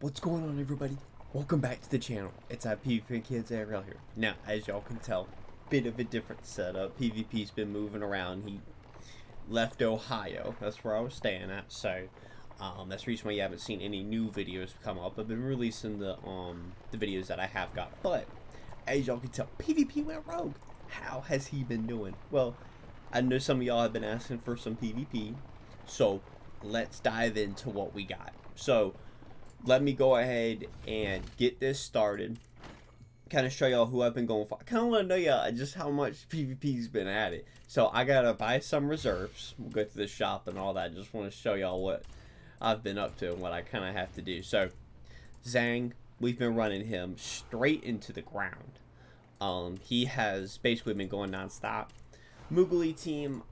What's going on, everybody? Welcome back to the channel. It's IPvPMyKidsIRL here. Now, as y'all can tell, bit of a different setup. PvP's been moving around. He left Ohio. That's where I was staying at. So, that's the reason why you haven't seen any new videos come up. I've been releasing the videos that I have got. But, as y'all can tell, PvP went rogue. How has he been doing? Well, I know some of y'all have been asking for some PvP. So, let's dive into what we got. So, let me go ahead and get this started. Kind of show y'all who I've been going for. I kind of want to know y'all just how much PvP's been at it. So I gotta buy some reserves. We'll go to the shop and all that. Just want to show y'all what I've been up to and what I kind of have to do. So Zhang, we've been running him straight into the ground. He has basically been going non-stop. Moogly team,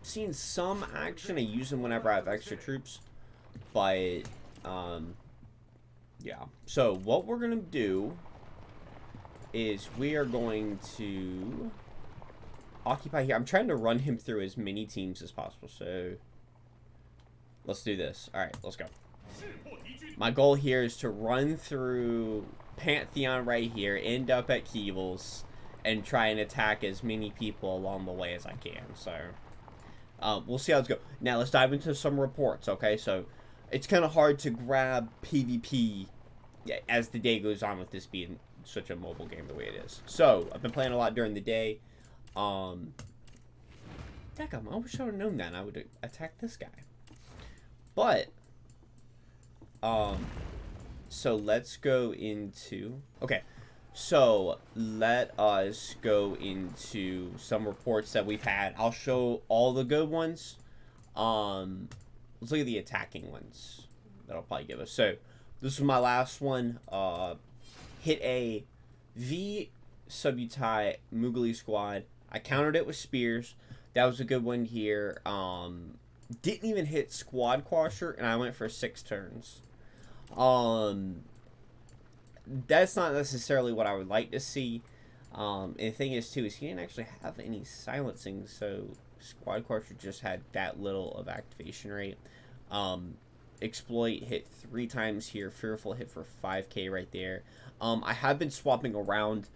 seen some action. I use him whenever I have extra troops, but yeah, so what we're gonna do is we are going to occupy here. I'm trying to run him through as many teams as possible, so let's do this. Alright, let's go. My goal here is to run through Pantheon right here, end up at Keebles, and try and attack as many people along the way as I can. So we'll see how it's go. Now let's dive into some reports. Okay, so it's kind of hard to grab PvP as the day goes on with this being such a mobile game the way it is. So, I've been playing a lot during the day. Daggum, I wish I would have known that. I would attack this guy. But, so let's go into... Okay, so let us go into some reports that we've had. I'll show all the good ones. Let's look at the attacking ones that'll probably give us. So, this was my last one. Hit a V Subutai Moogly squad. I countered it with spears. That was a good one here. Didn't even hit squad quasher, and I went for 6 turns. That's not necessarily what I would like to see. And the thing is, too, is he didn't actually have any silencing, so squad quasher just had that little of activation rate. Exploit hit 3 times here. Fearful hit for 5k right there. I have been swapping around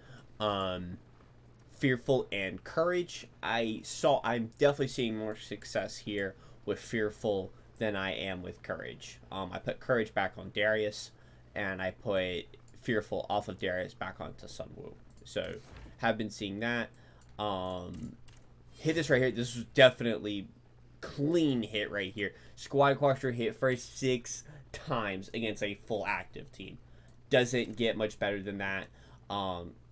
Fearful and Courage. I'm definitely seeing more success here with Fearful than I am with Courage. I put Courage back on Darius, and I put Fearful off of Darius back onto Sunwoo. So, have been seeing that. Hit this right here. This was definitely clean hit right here. Squad quasher hit for 6 times against a full active team. Doesn't get much better than that.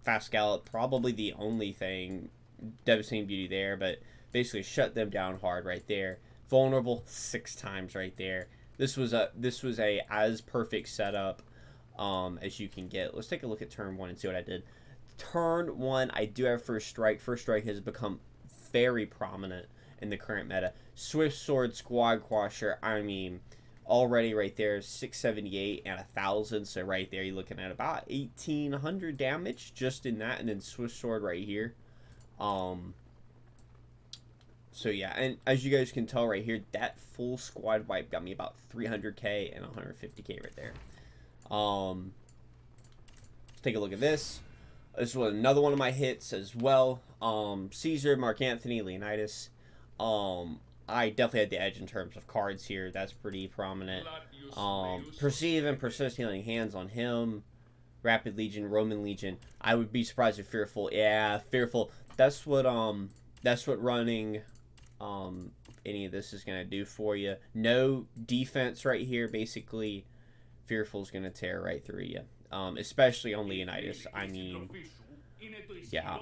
Fast Gallop, probably the only thing. Devastating Beauty there, but basically shut them down hard right there. Vulnerable 6 times right there. This was a as perfect setup as you can get. Let's take a look at turn 1 and see what I did. Turn 1, I do have First Strike. First Strike has become very prominent in the current meta. Swift Sword, Squad Quasher, I mean, already right there, 678 and 1,000. So right there, you're looking at about 1,800 damage just in that. And then Swift Sword right here. So yeah, and as you guys can tell right here, that full squad wipe got me about 300k and 150k right there. Let's take a look at this. This was another one of my hits as well. Caesar, Mark Anthony, Leonidas. I definitely had the edge in terms of cards here. That's pretty prominent. Perceive and Persist Healing Hands on him. Rapid Legion, Roman Legion. I would be surprised if Fearful. Yeah, Fearful. That's what running any of this is gonna do for you. No defense right here. Basically, Fearful's gonna tear right through you. Especially on Leonidas. I mean, yeah,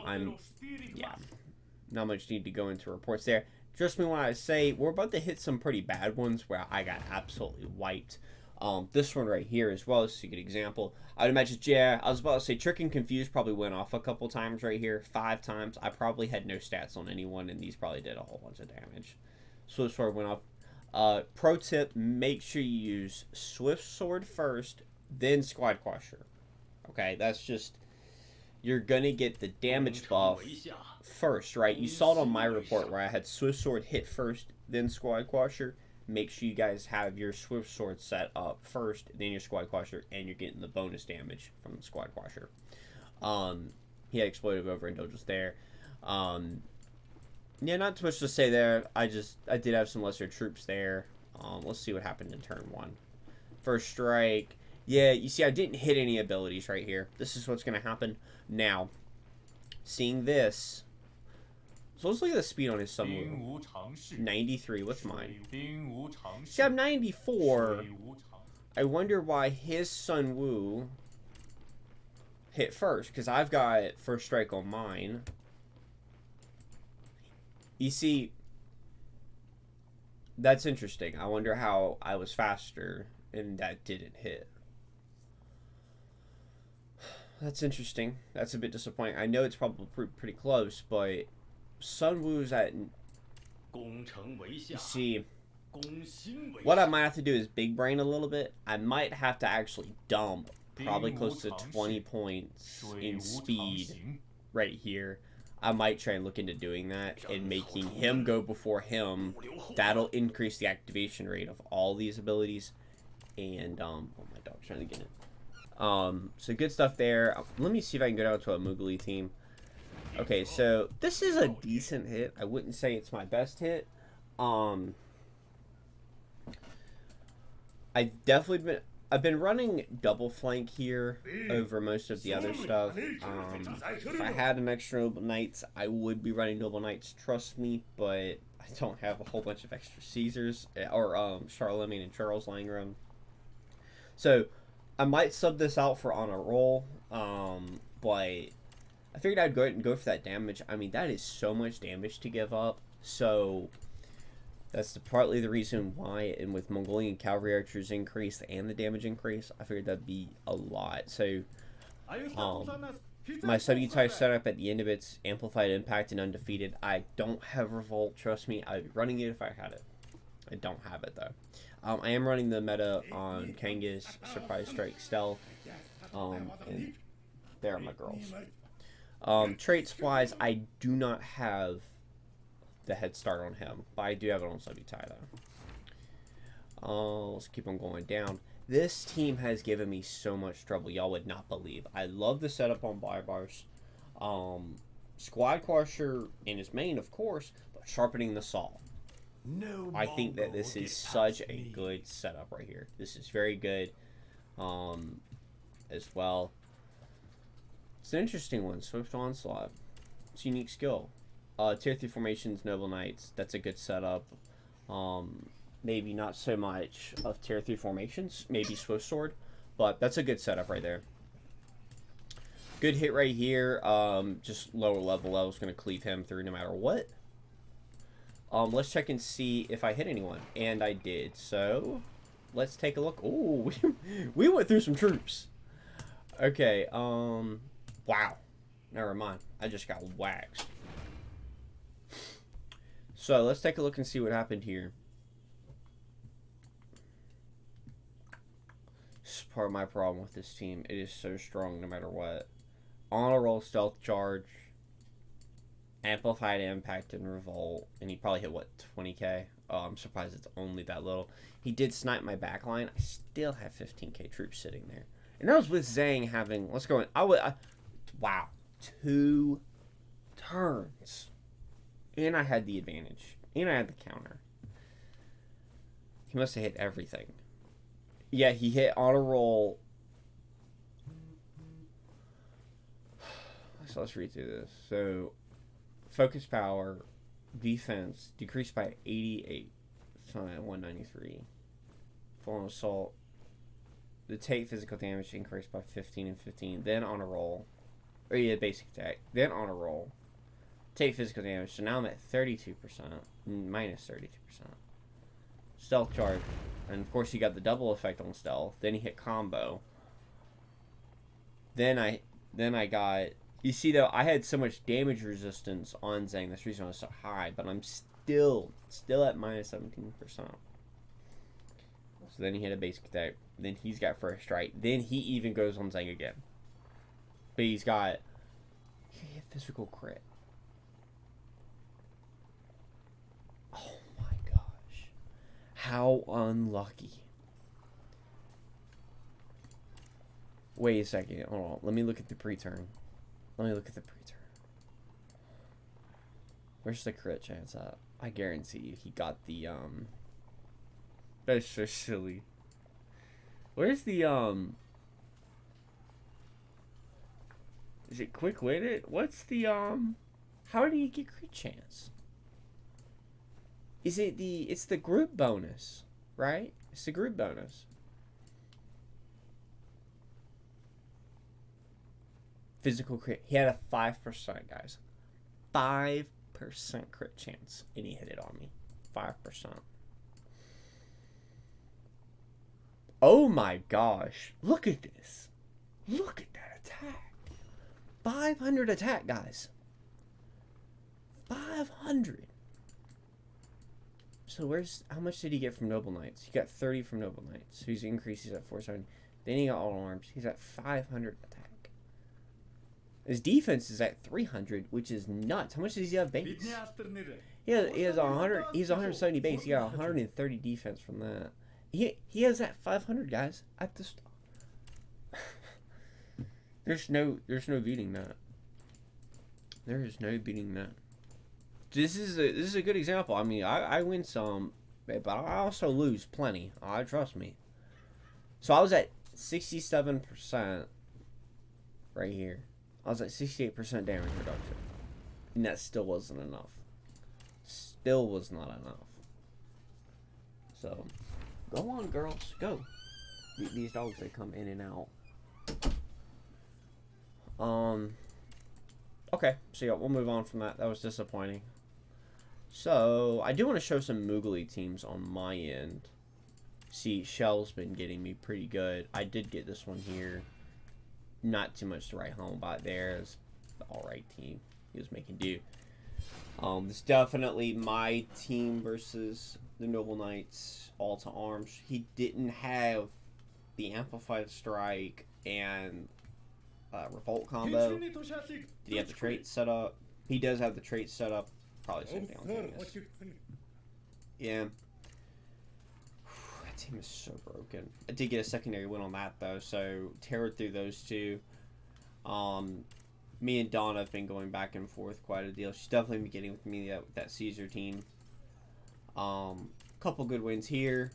not much need to go into reports there. Trust me when I say we're about to hit some pretty bad ones where I got absolutely wiped. This one right here as well is a good example. I would imagine, yeah, I was about to say Trick and Confuse probably went off a couple times right here. 5 times. I probably had no stats on anyone, and these probably did a whole bunch of damage. Swift Sword went off. Pro tip, make sure you use Swift Sword first, then Squad Quasher. Okay, that's just... You're going to get the damage buff first, right? You saw it on my report where I had Swift Sword hit first, then Squad Quasher. make sure you guys have your Swift Sword set up first, then your Squad Quasher, and you're getting the bonus damage from the Squad Quasher. He had Exploitive Overindulgence there. Yeah, not too much to say there. I did have some lesser troops there. Let's see what happened in turn 1. First strike. Yeah, you see I didn't hit any abilities right here. This is what's going to happen. Now, seeing this. So let's look at the speed on his Sun Wu. 93. What's mine? See, I'm 94. I wonder why his Sun Wu hit first. Because I've got first strike on mine. You see, that's interesting. I wonder how I was faster and that didn't hit. That's interesting. That's a bit disappointing. I know it's probably pretty close, but Sun Wu's at... You see, what I might have to do is big brain a little bit. I might have to actually dump probably close to 20 points in speed right here. I might try and look into doing that and making him go before him. That'll increase the activation rate of all these abilities. And, oh, my dog's trying to get it. So good stuff there. Let me see if I can go down to a Moogly team. Okay, so this is a decent hit. I wouldn't say it's my best hit. I've been running double flank here over most of the other stuff. If I had an extra Noble Knights, I would be running Noble Knights, trust me, but I don't have a whole bunch of extra Caesars or Charlemagne and Charles lying around. So I might sub this out for on a roll, but I figured I'd go ahead and go for that damage. I mean, that is so much damage to give up, so that's partly the reason why, and with Mongolian cavalry archers increase and the damage increase, I figured that'd be a lot. So, my sub-type setup at the end of it's Amplified Impact and Undefeated. I don't have Revolt, trust me. I'd be running it if I had it. I don't have it, though. I am running the meta on Kangas, Surprise Strike, Stealth, and there are my girls. Traits-wise, I do not have the head start on him, but I do have it on Subutai though. Let's keep on going down. This team has given me so much trouble, y'all would not believe. I love the setup on Barbars. Squad Crusher in his main, of course, but sharpening the saw. No, I think that this is such a good setup right here. This is very good as well. It's an interesting one. Swift Onslaught. It's a unique skill. Tier 3 formations, Noble Knights. That's a good setup. Maybe not so much of Tier 3 formations. Maybe Swift Sword. But that's a good setup right there. Good hit right here. Just lower level. I was going to cleave him through no matter what. Let's check and see if I hit anyone. And I did. So, let's take a look. Ooh, we went through some troops. Okay, wow. Never mind. I just got waxed. So, let's take a look and see what happened here. This is part of my problem with this team. It is so strong no matter what. On a roll, Stealth Charge, Amplified Impact, and Revolt. And he probably hit, what, 20k? Oh, I'm surprised it's only that little. He did snipe my backline. I still have 15k troops sitting there. And that was with Zhang having... Let's go in. Wow. 2 turns. And I had the advantage. And I had the counter. He must have hit everything. Yeah, he hit on a roll. So let's read through this. So, focus power, defense, decreased by 88. So at 193. Full assault. The take physical damage increased by 15 and 15. Then on a roll. Or yeah, basic attack. Then on a roll. Take physical damage. So now I'm at 32%. Minus 32%. Stealth charge. And of course you got the double effect on stealth. Then he hit combo. Then I got... You see though, I had so much damage resistance on Zhang. That's the reason I was so high. But I'm still at minus 17%. So then he hit a basic attack. Then he's got first strike. Then he even goes on Zhang again. But he's got... He hit physical crit. How unlucky. Wait a second. Hold on. Let me look at the pre-turn. Where's the crit chance at? I guarantee you he got the, That's so silly. Where's the, Is it quick-witted? What's the, How did he get crit chance? Is it it's the group bonus, right? It's the group bonus. Physical crit. He had a 5%, guys. 5% crit chance. And he hit it on me. 5%. Oh my gosh. Look at this. Look at that attack. 500 attack, guys. 500. So how much did he get from Noble Knights? He got 30 from Noble Knights. So he's increased, he's at 470. Then he got all arms. He's at 500 attack. His defense is at 300, which is nuts. How much does he have base? He has 100. He's 170 base. He got 130 defense from that. He has that 500, guys. At the there's no beating that. There is no beating that. This is a good example. I mean, I win some, but I also lose plenty. Trust me. So I was at 67% right here. I was at 68% damage reduction. And that still wasn't enough. Still was not enough. So, go on, girls. Go. These dogs, they come in and out. Okay. So, yeah, we'll move on from that. That was disappointing. So, I do want to show some Moogly teams on my end. See, Shell's been getting me pretty good. I did get this one here. Not too much to write home about there. It's the alright team he was making do. It's definitely my team versus the Noble Knights all to arms. He didn't have the amplified strike and revolt combo. Did he have the trait set up? He does have the trait set up. Probably the same thing on Genghis. Yeah. That team is so broken. I did get a secondary win on that though, so terrored through those two. Me and Dawn have been going back and forth quite a deal. She's definitely been getting with me that Caesar team. Couple good wins here.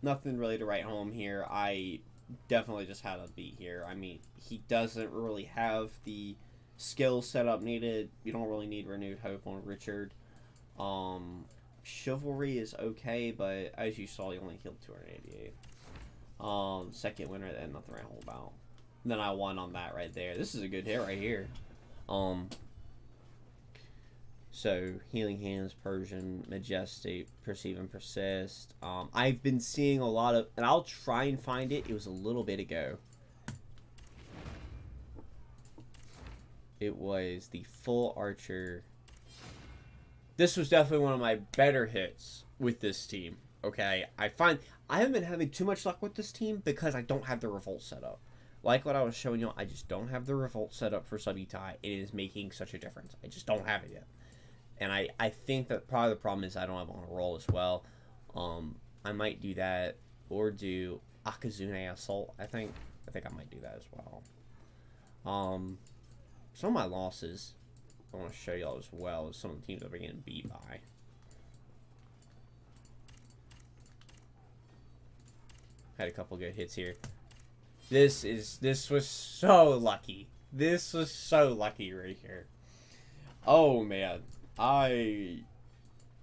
Nothing really to write home here. I definitely just had a beat here. I mean, he doesn't really have the skill setup needed. You don't really need renewed hope on Richard. Chivalry is okay, but as you saw, he only killed 288. Second winner, then nothing right home about. Then I won on that right there. This is a good hit right here. So Healing Hands, Persian, Majestic, Perceive and Persist. I've been seeing a lot of, and I'll try and find it. It was a little bit ago. It was the full archer. This was definitely one of my better hits with this team. Okay, I haven't been having too much luck with this team because I don't have the revolt set up. Like what I was showing you, I just don't have the revolt set up for Subutai. It is making such a difference. I just don't have it yet. And I think that probably the problem is I don't have on a roll as well. I might do that or do Akazune Assault. I think I might do that as well. Some of my losses I want to show y'all as well as some of the teams that are getting beat by. Had a couple good hits here. This was so lucky. This was so lucky right here. Oh man.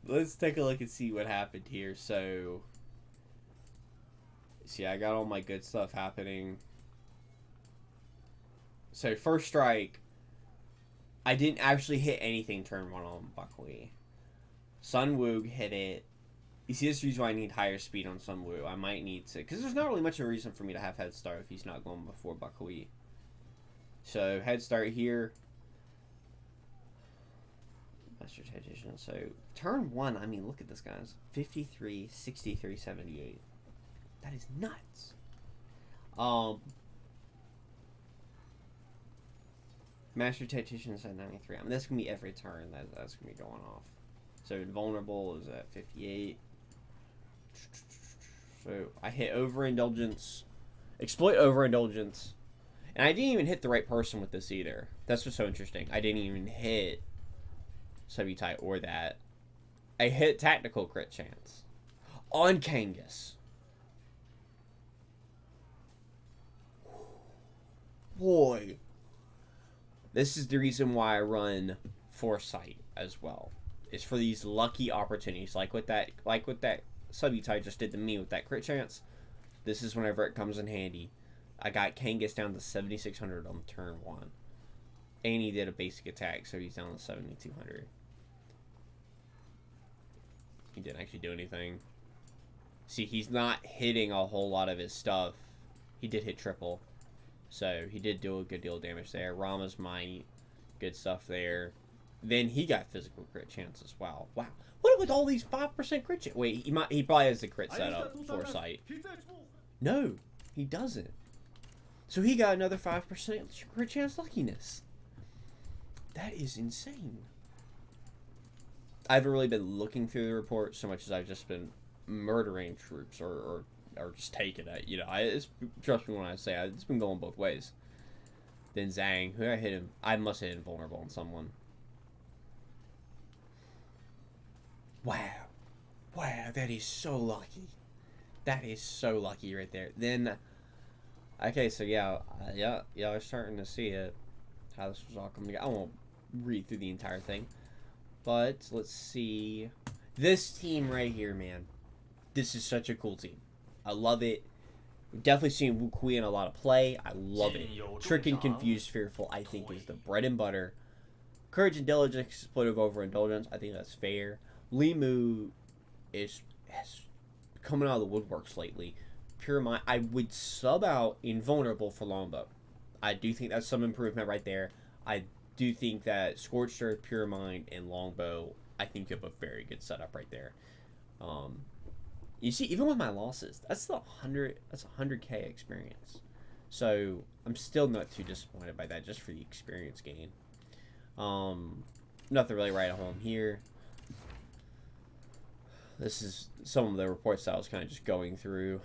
Let's take a look and see what happened here. So see, I got all my good stuff happening. So first strike, I didn't actually hit anything turn one on Buckwheat. Sun Woog hit it. You see, this is the reason why I need higher speed on Sun Woo. I might need to, because there's not really much of a reason for me to have head start if he's not going before Buckwheat. So head start here. Master Tactician. So turn one, I mean, look at this, guys. 53, 63, 78. That is nuts. Master Tactician is at 93. I mean, that's gonna be every turn that's gonna be going off. So invulnerable is at 58. So I hit overindulgence, exploit overindulgence, and I didn't even hit the right person with this either. That's what's so interesting. I didn't even hit Subutai or that. I hit tactical crit chance on Kangas. Boy, this is the reason why I run Foresight as well. It's for these lucky opportunities, like what that Subutai just did to me with that crit chance. This is whenever it comes in handy. I got Kangas down to 7,600 on turn 1. And he did a basic attack, so he's down to 7,200. He didn't actually do anything. See, he's not hitting a whole lot of his stuff. He did hit triple. So he did do a good deal of damage there. Rama's Might. Good stuff there. Then he got physical crit chance as well. Wow. What with all these 5% crit chance? Wait, he probably has the crit set up, Foresight. No, he doesn't. So he got another 5% crit chance luckiness. That is insane. I haven't really been looking through the report so much as I've just been murdering troops or just taking it. You know, trust me when I say it's been going both ways. Then Zhang, who I hit him. I must have hit invulnerable on someone. Wow. Wow, that is so lucky. That is so lucky right there. Then, okay, so yeah, I'm starting to see it. How this was all coming together. I won't read through the entire thing. But, let's see. This team right here, man. This is such a cool team. I love it. We've definitely seen Wu Kui in a lot of play. I love it. Trick and Confused Fearful, I think, is the bread and butter. Courage and Diligence, Exploitive Overindulgence, I think that's fair. Limu is coming out of the woodworks lately. Pure Mind, I would sub out Invulnerable for Longbow. I do think that's some improvement right there. I do think that Scorched Earth, Pure Mind, and Longbow, I think you have a very good setup right there. You see, even with my losses, that's 100k experience. So I'm still not too disappointed by that, just for the experience gain. Nothing really right at home here. This is some of the reports that I was kind of just going through.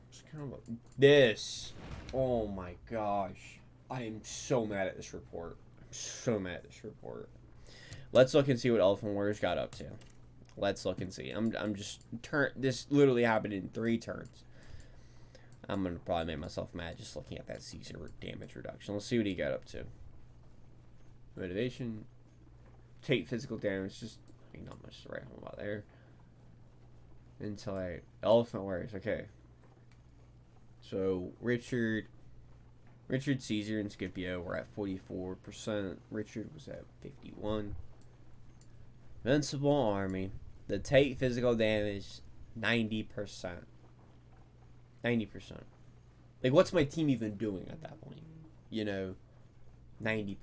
Just kind of this. Oh my gosh, I am so mad at this report. I'm so mad at this report. Let's look and see what Elephant Warriors got up to. Let's look and see. I'm just this literally happened in 3 turns. I'm gonna probably make myself mad just looking at that Caesar damage reduction. Let's see what he got up to. Motivation. Take physical damage. Just not much to write home about there. Intellect. Elephant Warriors. Okay. So Richard, Caesar, and Scipio were at 44%. Richard was at 51%. Invincible Army. The take physical damage, 90%. 90%. Like, what's my team even doing at that point? You know, 90%.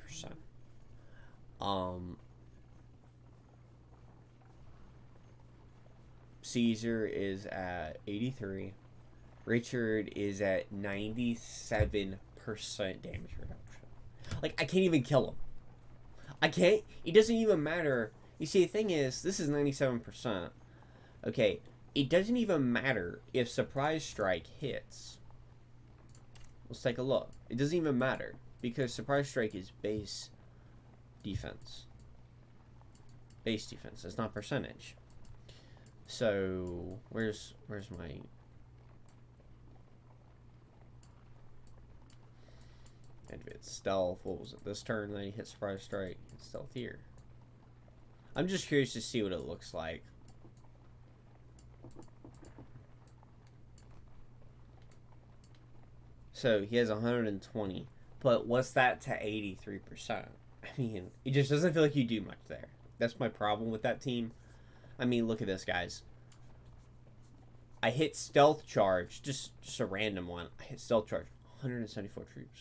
Caesar is at 83. Richard is at 97% damage reduction. Like, I can't even kill him. I can't. It doesn't even matter. You see, the thing is, this is 97%. Okay, it doesn't even matter if Surprise Strike hits. Let's take a look. It doesn't even matter, because Surprise Strike is base defense. Base defense. It's not percentage. So, where's my... Advanced Stealth. What was it? This turn, then he hit Surprise Strike. It's Stealth here. I'm just curious to see what it looks like. So he has 120, but what's that to 83%? I mean, it just doesn't feel like you do much there. That's my problem with that team. I mean, look at this, guys. I hit Stealth Charge, just a random one. I hit Stealth Charge, 174 troops.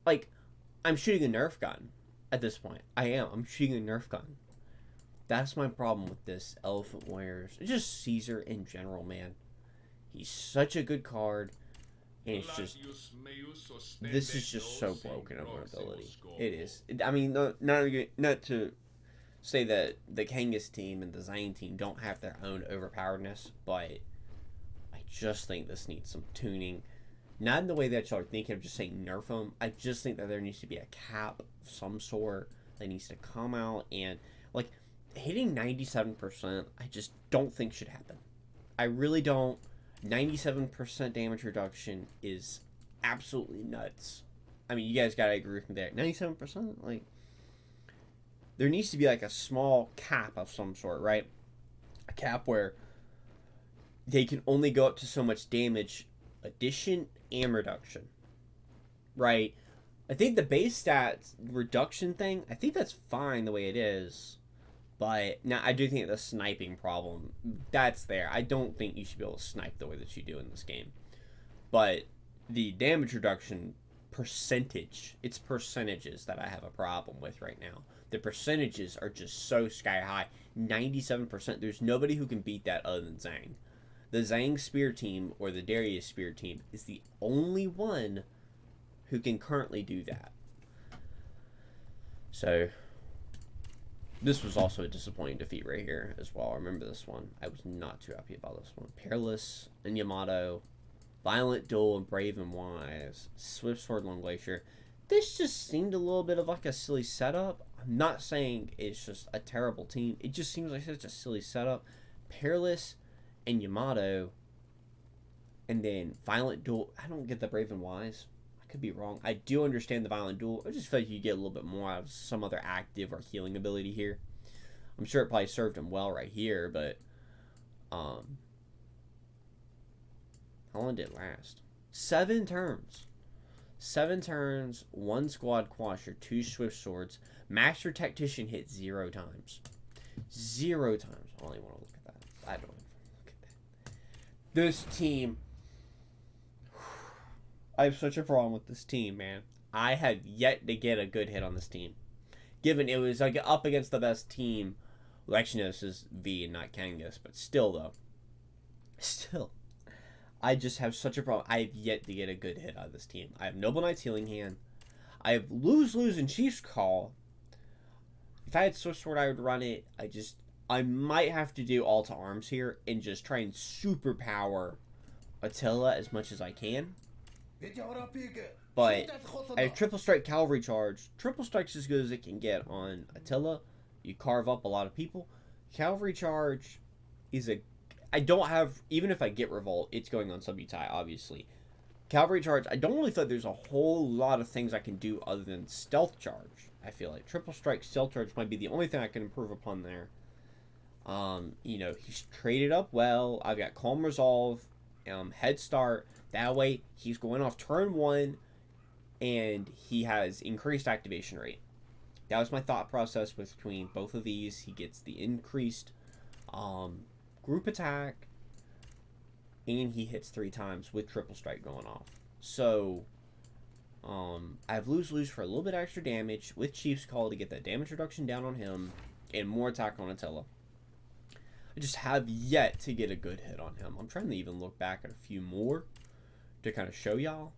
Like, I'm shooting a Nerf gun at this point. I am. I'm shooting a Nerf gun. That's my problem with this Elephant Warriors. It's just Caesar in general, man. He's such a good card. And it's just... This is just so broken of an ability. It is. I mean, not to say that the Kangas team and the Zhang team don't have their own overpoweredness, but I just think this needs some tuning. Not in the way that y'all are thinking of just saying nerf them. I just think that there needs to be a cap of some sort that needs to come out, and like hitting 97%, I just don't think should happen. I really don't. 97% damage reduction is absolutely nuts. I mean, you guys gotta agree with me there. 97%, like, there needs to be like a small cap of some sort, right? A cap where they can only go up to so much damage, addition and reduction, right? I think the base stats reduction thing, I think that's fine the way it is. But now I do think the sniping problem, that's there. I don't think you should be able to snipe the way that you do in this game. But the damage reduction percentage, it's percentages that I have a problem with right now. The percentages are just so sky high. 97%. There's nobody who can beat that other than Zhang. The Zhang Spear team or the Darius Spear team is the only one who can currently do that. So this was also a disappointing defeat right here as well. I remember this one. I was not too happy about this one. Peerless and Yamato, Violent Duel and Brave and Wise, Swift Sword Long Glacier. This just seemed a little bit of like a silly setup. I'm not saying it's just a terrible team. It just seems like such a silly setup. Peerless and Yamato, and then Violent Duel. I don't get the Brave and Wise. I could be wrong. I do understand the Violent Duel. I just feel like you get a little bit more out of some other active or healing ability here. I'm sure it probably served him well right here, but how long did it last? 7 turns. 7 turns, 1 Squad Quasher, 2 Swift Swords. Master Tactician hit 0 times. 0 times. I don't even want to look at that. I don't even look at that. This team, I have such a problem with this team, man. I have yet to get a good hit on this team. Given it was like up against the best team. Well, actually, no, this is V and not Kangas, but still, though. Still. I just have such a problem. I have yet to get a good hit out of this team. I have Noble Knight's Healing Hand. I have Lose and Chief's Call. If I had Swift Sword, I would run it. I might have to do all to arms here and just try and superpower Attila as much as I can. But I have Triple Strike Cavalry Charge. Triple Strike's as good as it can get on Attila. You carve up a lot of people. Cavalry Charge is a... I don't have... Even if I get Revolt, it's going on Subutai, obviously. Cavalry Charge, I don't really feel like there's a whole lot of things I can do other than Stealth Charge. I feel like Triple Strike, Stealth Charge might be the only thing I can improve upon there. You know, he's traded up well. I've got Calm Resolve, Head Start. That way, he's going off turn 1, and he has increased activation rate. That was my thought process between both of these. He gets the increased group attack, and he hits 3 times with Triple Strike going off. So, I have Lose for a little bit extra damage with Chief's Call to get that damage reduction down on him, and more attack on Attila. I just have yet to get a good hit on him. I'm trying to even look back at a few more to kind of show y'all.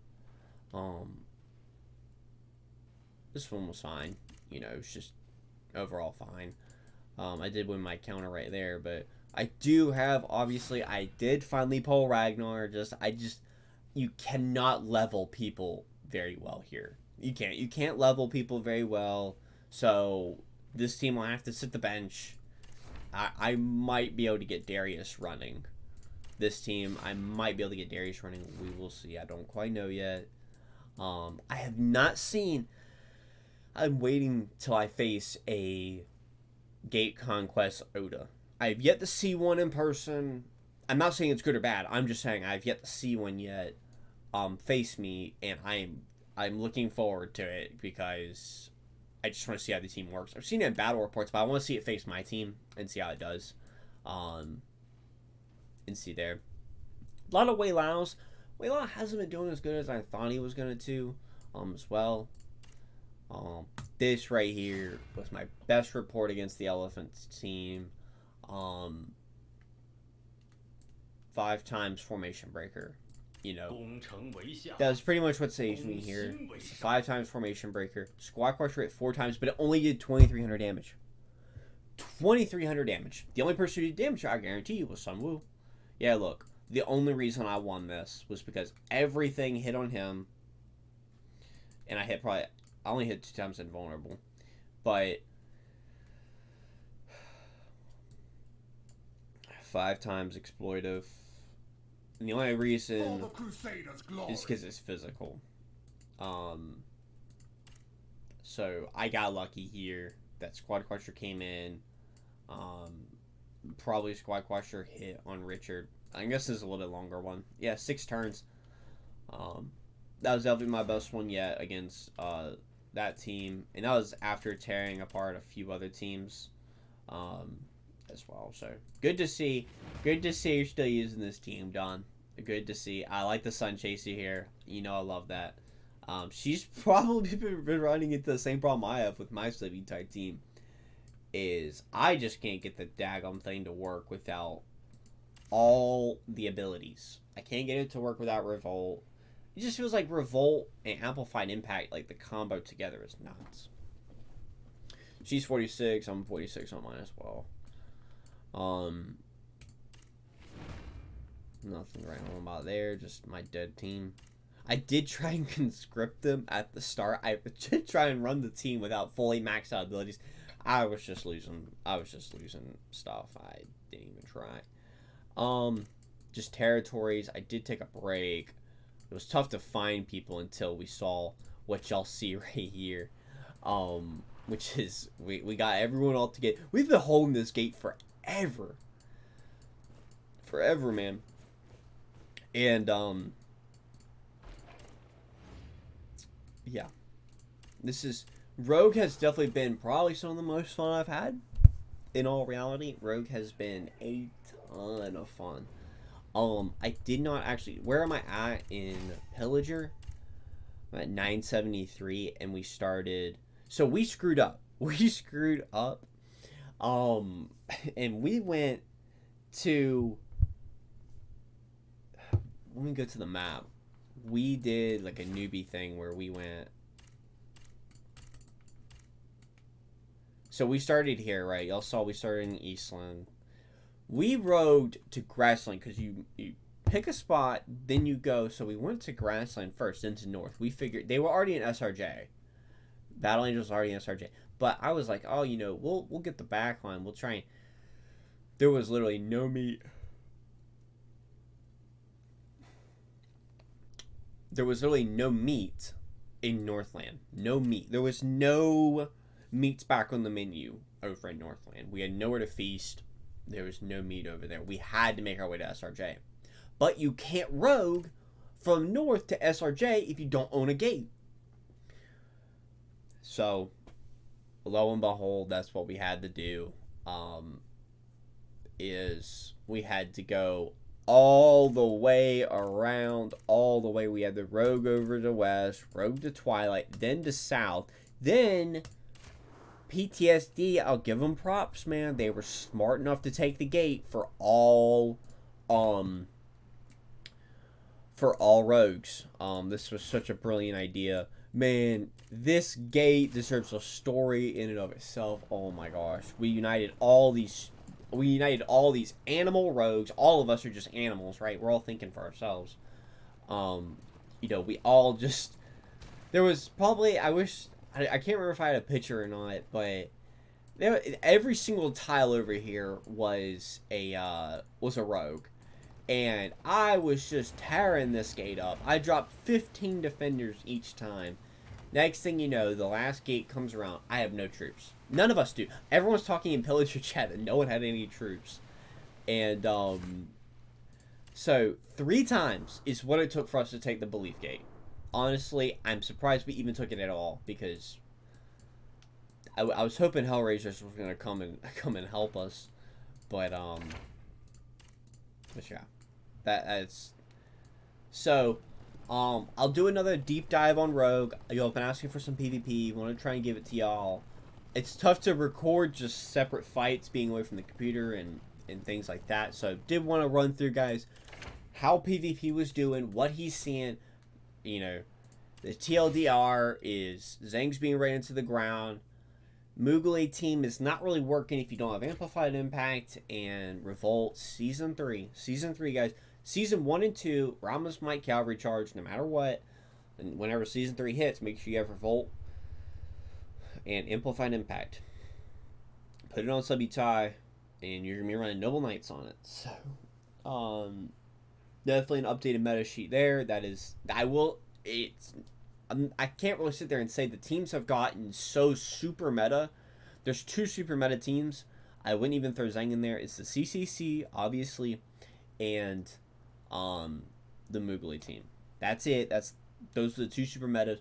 This one was fine. You know, it's just overall fine. I did win my counter right there, but I do have, obviously, I did finally pull Ragnar. You cannot level people very well here. You can't level people very well. So this team will have to sit the bench. I might be able to get Darius running. This team, I might be able to get Darius running. We will see. I don't quite know yet. I have not seen... I'm waiting till I face a Gate Conquest Oda. I have yet to see one in person. I'm not saying it's good or bad. I'm just saying I have yet to see one yet face me, and I'm looking forward to it because I just want to see how the team works. I've seen it in battle reports, but I want to see it face my team and see how it does. And see there. A lot of Wei Lao's. Wei Lao hasn't been doing as good as I thought he was going to as well. This right here was my best report against the Elephants team. 5 times Formation Breaker. You know, that's pretty much what saves me here. 5 times Formation Breaker. Squad Crusher at 4 times, but it only did 2,300 damage. 2,300 damage. The only person who did damage, I guarantee you, was Sun Wu. Yeah, look. The only reason I won this was because everything hit on him. And I only hit 2 times invulnerable. But 5 times exploitive. And the only reason is because it's physical. So I got lucky here. That Squad Crusher came in. Probably Squad Crusher hit on Richard. I guess this is a little bit longer one. Yeah, 6 turns. That was definitely my best one yet against that team. And that was after tearing apart a few other teams as well. So good to see. Good to see you're still using this team, Don. Good to see. I like the Sun Chaser here. You know I love that. She's probably been running into the same problem I have with my Sleepy type team. Is I just can't get the daggum thing to work without all the abilities. I can't get it to work without Revolt. It just feels like Revolt and Amplified Impact, like the combo together is nuts. She's 46, I'm 46 on mine as well. Nothing right on about there, just my dead team. I did try and conscript them at the start. I did try and run the team without fully maxed out abilities. I was just losing stuff. I didn't even try. Just territories. I did take a break. It was tough to find people until we saw what y'all see right here. Which is, we got everyone all together. We've been holding this gate forever. Forever, man. And, yeah. Rogue has definitely been probably some of the most fun I've had. In all reality, Rogue has been a ton of fun. I did not actually... Where am I at in Pillager? I'm at 973, and we started... So we screwed up. We screwed up. And we went to... Let me go to the map. We did like a newbie thing where we went... So we started here, right? Y'all saw we started in Eastland. We rode to Grassland because you pick a spot, then you go. So we went to Grassland first, then to North. We figured they were already in SRJ. Battle Angels already in SRJ. But I was like, oh, you know, we'll get the back line. We'll try and... There was literally no meat. There was literally no meat in Northland. No meat. There was no meats back on the menu over in Northland. We had nowhere to feast. There was no meat over there. We had to make our way to SRJ. But you can't rogue from North to SRJ if you don't own a gate. So, lo and behold, that's what we had to do. Is we had to go all the way around, all the way. We had to rogue over to West, rogue to Twilight, then to South, then... PTSD, I'll give them props, man. They were smart enough to take the gate for all rogues. This was such a brilliant idea. Man, this gate deserves a story in and of itself. Oh my gosh. We united all these animal rogues. All of us are just animals, right? We're all thinking for ourselves. You know, we all just... There was probably... I can't remember if I had a picture or not, but every single tile over here was a rogue, and I was just tearing this gate up. I dropped 15 defenders each time. Next thing you know, the last gate comes around. I have no troops. None of us do. Everyone's talking in Pillager chat that no one had any troops, and so 3 times is what it took for us to take the Belief Gate. Honestly, I'm surprised we even took it at all, because I was hoping Hellraisers was gonna come and help us, but yeah, that's so. I'll do another deep dive on Rogue. Y'all been asking for some PvP. Want to try and give it to y'all. It's tough to record just separate fights, being away from the computer and things like that. So did want to run through, guys, how PvP was doing, what he's seeing. You know, the TLDR is Zhang's being ran into the ground. Moogle team is not really working if you don't have Amplified Impact and Revolt. Season 3. Season 3, guys. Season 1 and 2, Rama's Might Cavalry Charge, no matter what. And whenever Season 3 hits, make sure you have Revolt and Amplified Impact. Put it on Subutai, and you're going to be running Noble Knights on it. So, definitely an updated meta sheet there. That is, I can't really sit there and say the teams have gotten so super meta. There's 2 super meta teams. I wouldn't even throw Zhang in there. It's the CCC, obviously, and the Moogle team. That's it. Those are the 2 super metas.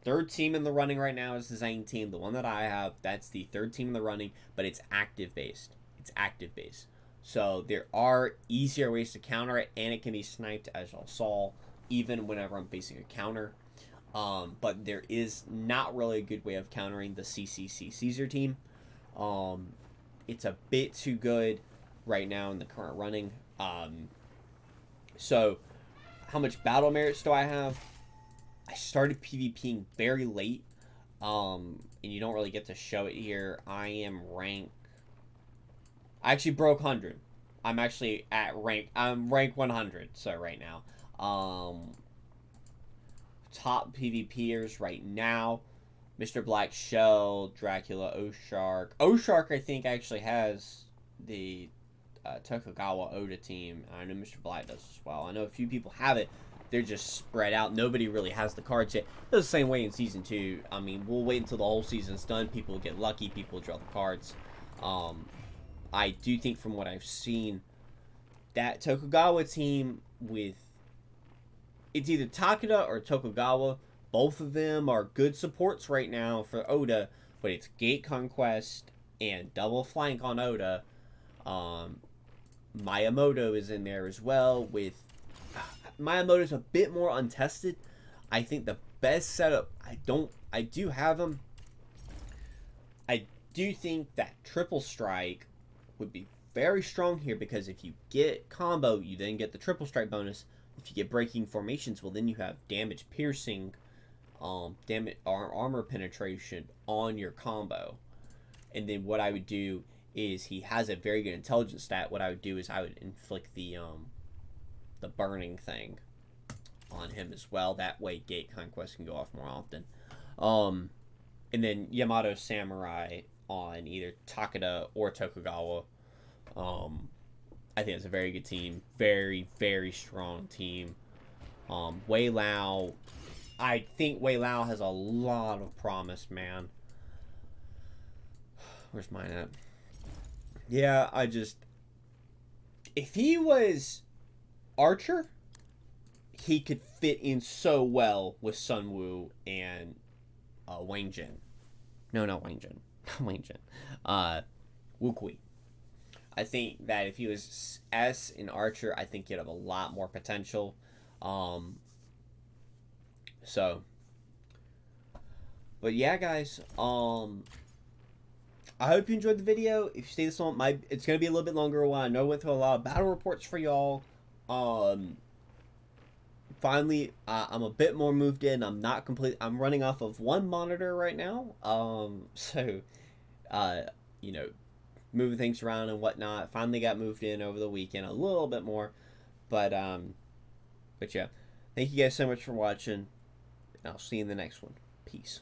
Third team in the running right now is the Zhang team, the one that I have. That's the third team in the running, but it's active based. It's active based. So there are easier ways to counter it, and it can be sniped, as y'all saw, even whenever I'm facing a counter. But there is not really a good way of countering the CCC Caesar team. It's a bit too good right now in the current running. So how much battle merits do I have? I started PvPing very late, and you don't really get to show it here. I am rank. I actually broke 100. I'm actually at rank. I'm rank 100. So right now, top PvPers right now, Mr. Black Shell, Dracula, Oshark. Oshark, I think, actually has the Tokugawa Oda team. I know Mr. Black does as well. I know a few people have it. They're just spread out. Nobody really has the cards yet. It's the same way in Season 2. I mean, we'll wait until the whole season's done. People get lucky. People draw the cards. I do think from what I've seen, that Tokugawa team with... It's either Takeda or Tokugawa. Both of them are good supports right now for Oda, but it's Gate Conquest and double flank on Oda. Miyamoto is in there as well. With Miyamoto's a bit more untested. I think the best setup, I do have him. I do think that Triple Strike would be very strong here, because if you get combo, you then get the Triple Strike bonus. If you get breaking formations, well, then you have damage piercing, damage armor penetration on your combo. And then what I would do is, he has a very good intelligence stat. What I would do is I would inflict the burning thing on him as well. That way Gate Conquest can go off more often. And then Yamato Samurai on either Takeda or Tokugawa. I think it's a very good team. Very, very strong team. Wei Lao. I think Wei Lao has a lot of promise, man. Where's mine at? Yeah, if he was Archer, he could fit in so well with Sun Wu and Wang Jin. No, not Wang Jin. Wang Jin. Wu Kui. I think that if he was S in Archer, I think he'd have a lot more potential. But yeah, guys. I hope you enjoyed the video. If you stay this long, it's gonna be a little bit longer one. I know I went through a lot of battle reports for y'all. Finally, I'm a bit more moved in. I'm running off of one monitor right now. You know, moving things around and whatnot. Finally got moved in over the weekend a little bit more. But yeah. Thank you guys so much for watching. And I'll see you in the next one. Peace.